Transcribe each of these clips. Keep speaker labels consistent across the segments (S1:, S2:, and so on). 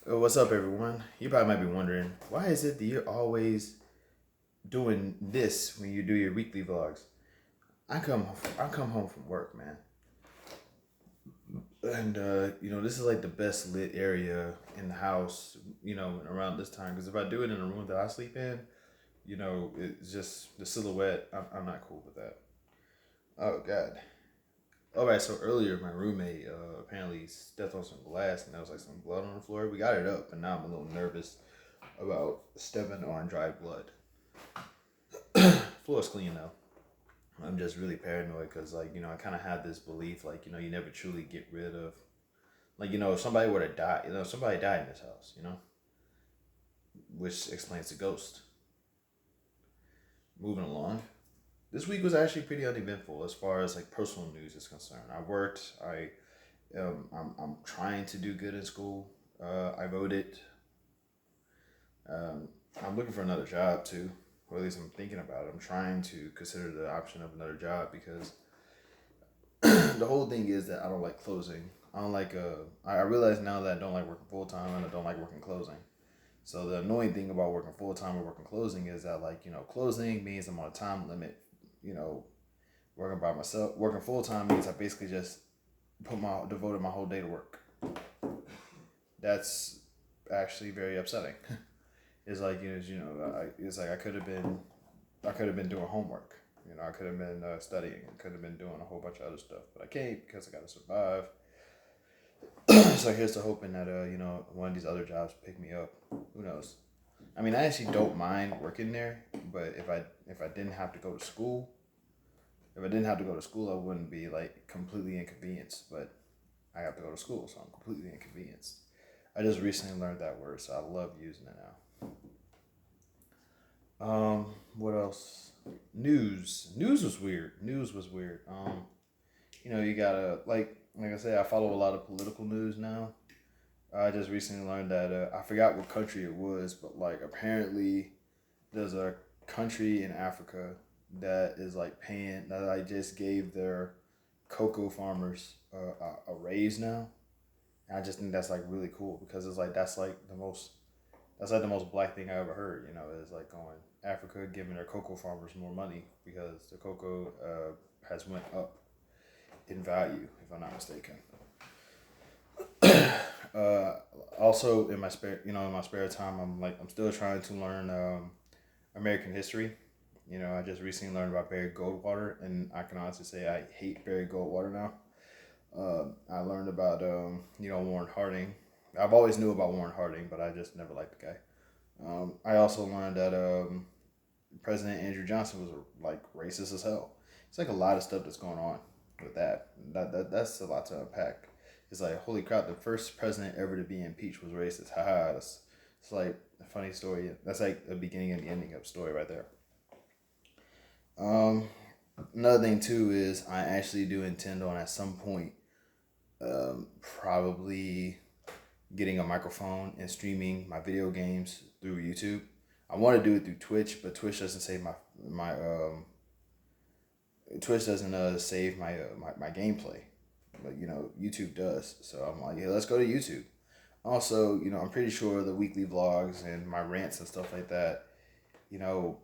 S1: What's up, everyone? You probably might be wondering, why is it that you're always doing this when you do your weekly vlogs? I come home from work, man, and this is like the best lit area in the house, around this time. Because if I do it in a room that I sleep in, it's just the silhouette. I'm not cool with that. Oh God. All right. So earlier, my roommate apparently stepped on some glass, and there was like some blood on the floor. We got it up, and now I'm a little nervous about stepping on dry blood. Floor's clean though. I'm just really paranoid because, I kind of had this belief, you never truly get rid of, if somebody were to die, somebody died in this house, which explains the ghost. Moving along. This week was actually pretty uneventful as far as like personal news is concerned. I worked. I'm trying to do good in school. I voted. Um, I'm looking for another job too, or at least I'm thinking about it. I'm trying to consider the option of another job because the whole thing is that I don't like closing. I don't like. I realize now that I don't like working full time and I don't like working closing. So the annoying thing about working full time or working closing is that, closing means I'm on a time limit. You know, working by myself, working full time means I basically just devoted my whole day to work. That's actually very upsetting. It's like it's like I could have been doing homework. I could have been studying. I could have been doing a whole bunch of other stuff, but I can't because I got to survive. So here's to hoping that one of these other jobs pick me up. Who knows? I mean, I actually don't mind working there, but if I didn't have to go to school, if I didn't have to go to school, I wouldn't be like completely inconvenienced. But I have to go to school, so I'm completely inconvenienced. I just recently learned that word, so I love using it now. What else? News. News was weird. News was weird. You gotta like I said, I follow a lot of political news now. I just recently learned that I forgot what country it was, but like apparently there's a country in Africa that is like paying that I just gave their cocoa farmers a raise now. And I just think that's like really cool because it's like that's like the most black thing I ever heard. Is like going Africa giving their cocoa farmers more money because the cocoa has went up in value, if I'm not mistaken. uh, Also in my spare time, I'm still trying to learn American history. I just recently learned about Barry Goldwater, and I can honestly say I hate Barry Goldwater now. I learned about Warren Harding. I've always knew about Warren Harding, but I just never liked the guy. I also learned that President Andrew Johnson was like racist as hell. It's like a lot of stuff that's going on with that. That's a lot to unpack. It's like holy crap, the first president ever to be impeached was racist. Haha, it's like a funny story. That's like the beginning and the ending of the story right there. Um, Another thing too is I actually do intend on at some point probably getting a microphone and streaming my video games through YouTube. I want to do it through Twitch, but Twitch doesn't save my Twitch doesn't save my gameplay, but YouTube does. So I'm like, yeah, let's go to YouTube. Also, I'm pretty sure the weekly vlogs and my rants and stuff like that, you know,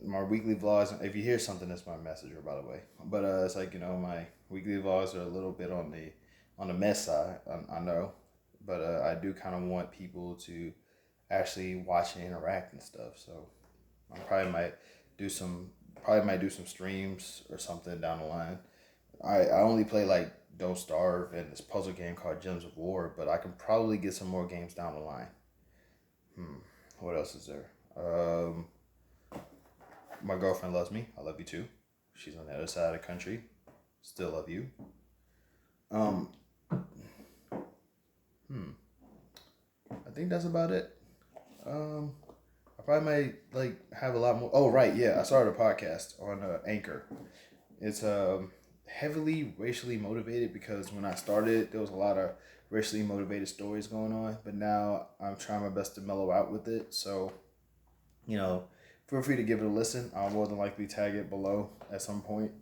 S1: my weekly vlogs. If you hear something, that's my messenger, by the way. But it's like my weekly vlogs are a little bit on the mess side. I know, but I do kind of want people to actually watch and interact and stuff. So I do some probably might do some streams or something down the line. I only play like Don't Starve and this puzzle game called Gems of War, but I can probably get some more games down the line. Hmm. What else is there? My girlfriend loves me. I love you too. She's on the other side of the country. Still love you. Um. Hmm. I think that's about it. Um. I probably might like have a lot more. Oh right, yeah. I started a podcast on Anchor. It's heavily racially motivated because when I started, there was a lot of racially motivated stories going on. But now I'm trying my best to mellow out with it. So you know, feel free to give it a listen. I'll more than likely tag it below at some point.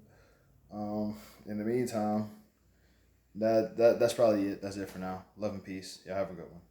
S1: In the meantime, that's probably it. That's it for now. Love and peace. Y'all have a good one.